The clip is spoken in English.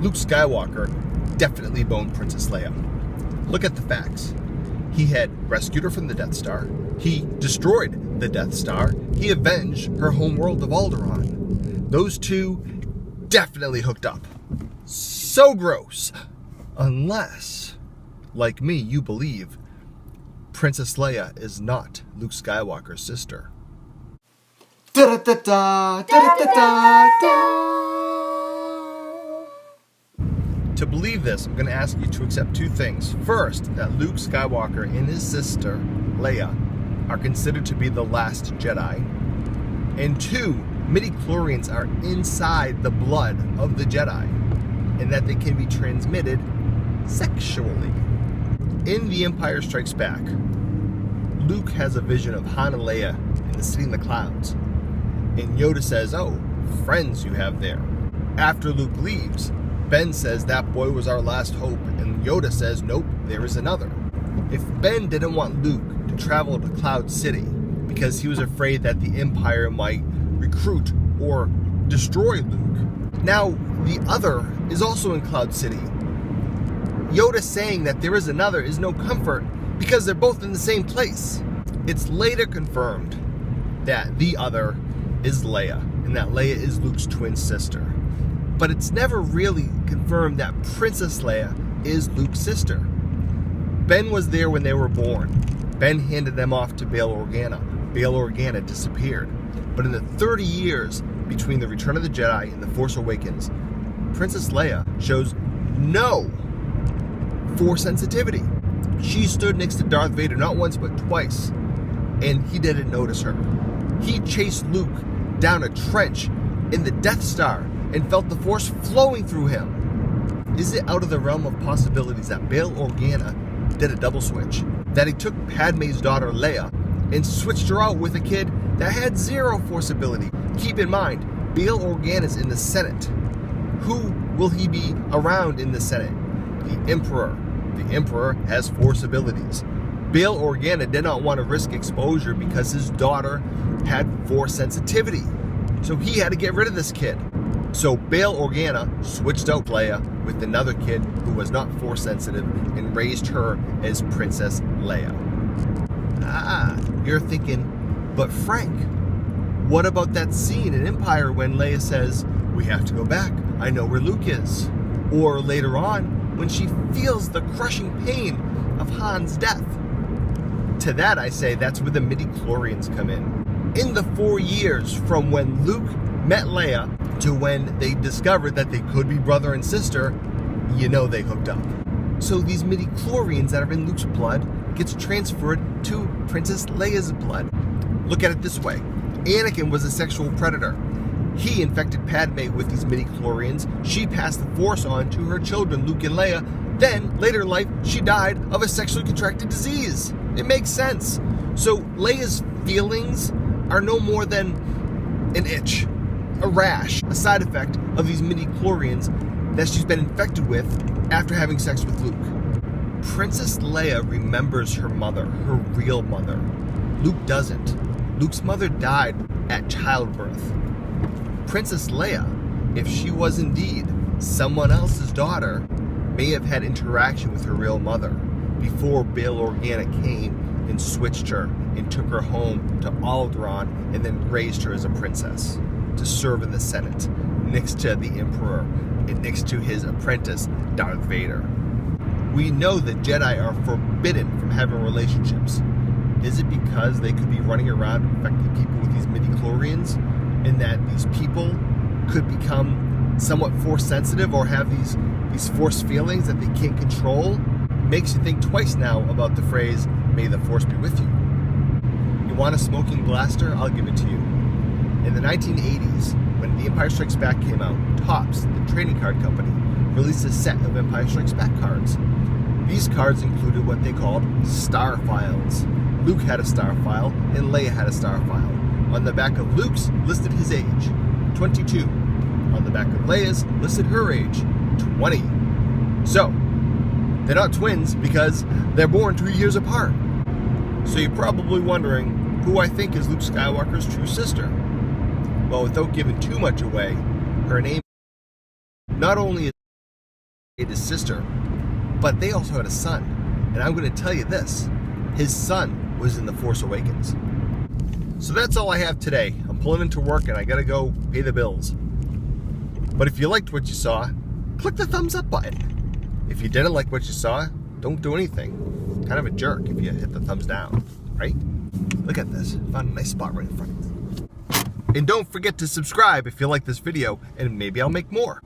Luke Skywalker definitely boned Princess Leia. Look at the facts. He had rescued her from the Death Star. He destroyed the Death Star. He avenged her homeworld of Alderaan. Those two definitely hooked up. So gross. Unless, like me, you believe Princess Leia is not Luke Skywalker's sister. To believe this, I'm going to ask you to accept two things. First, that Luke Skywalker and his sister, Leia, are considered to be the last Jedi. And two, midichlorians are inside the blood of the Jedi, and that they can be transmitted sexually. In The Empire Strikes Back, Luke has a vision of Han and Leia in the city in the clouds. And Yoda says, "Oh, friends you have there." After Luke leaves, Ben says that boy was our last hope, and Yoda says, "Nope, there is another." If Ben didn't want Luke to travel to Cloud City because he was afraid that the Empire might recruit or destroy Luke, now the other is also in Cloud City. Yoda saying that there is another is no comfort because they're both in the same place. It's later confirmed that the other is Leia, and that Leia is Luke's twin sister. But it's never really confirmed that Princess Leia is Luke's sister. Ben was there when they were born. Ben handed them off to Bale Organa. Bale Organa disappeared. But in the 30 years between The Return of the Jedi and The Force Awakens, Princess Leia shows no Force sensitivity. She stood next to Darth Vader not once but twice, and he didn't notice her. He chased Luke down a trench in the Death Star and felt the Force flowing through him. Is it out of the realm of possibilities that Bale Organa did a double switch? That he took Padme's daughter Leia and switched her out with a kid that had zero Force ability? Keep in mind, Bale Organa's in the Senate. Who will he be around in the Senate? The Emperor. The Emperor has Force abilities. Bale Organa did not want to risk exposure because his daughter had Force sensitivity. So he had to get rid of this kid. So Bale Organa switched out Leia with another kid who was not Force sensitive and raised her as Princess Leia. You're thinking, but Frank, what about that scene in Empire when Leia says, "We have to go back, I know where Luke is"? Or later on, when she feels the crushing pain of Han's death? To that I say that's where the midichlorians come in. In the 4 years from when Luke met Leia to when they discovered that they could be brother and sister, you know they hooked up. So these midichlorians that are in Luke's blood gets transferred to Princess Leia's blood. Look at it this way. Anakin was a sexual predator. He infected Padme with these midichlorians. She passed the Force on to her children, Luke and Leia. Then, later in life, she died of a sexually contracted disease. It makes sense. So Leia's feelings are no more than an itch, a rash, a side effect of these midichlorians that she's been infected with after having sex with Luke. Princess Leia remembers her mother, her real mother. Luke doesn't. Luke's mother died at childbirth. Princess Leia, if she was indeed someone else's daughter, may have had interaction with her real mother before Bale Organa came and switched her and took her home to Alderaan and then raised her as a princess to serve in the Senate next to the Emperor and next to his apprentice, Darth Vader. We know that Jedi are forbidden from having relationships. Is it because they could be running around infecting people with these midichlorians, and that these people could become somewhat Force sensitive or have these Force feelings that they can't control? Makes you think twice now about the phrase, "May the Force be with you." You want a smoking blaster? I'll give it to you. In the 1980s, when The Empire Strikes Back came out, Topps, the trading card company, released a set of Empire Strikes Back cards. These cards included what they called star files. Luke had a star file, and Leia had a star file. On the back of Luke's listed his age, 22. On the back of Leia's listed her age, 20. So, they're not twins because they're born 2 years apart. So you're probably wondering who I think is Luke Skywalker's true sister. Well, without giving too much away, her name not only is his sister, but they also had a son. And I'm going to tell you this, his son was in The Force Awakens. So that's all I have today. I'm pulling into work and I got to go pay the bills. But if you liked what you saw, click the thumbs up button. If you didn't like what you saw, don't do anything. Kind of a jerk if you hit the thumbs down, right? Look at this. Found a nice spot right in front of me. And don't forget to subscribe if you like this video, and maybe I'll make more.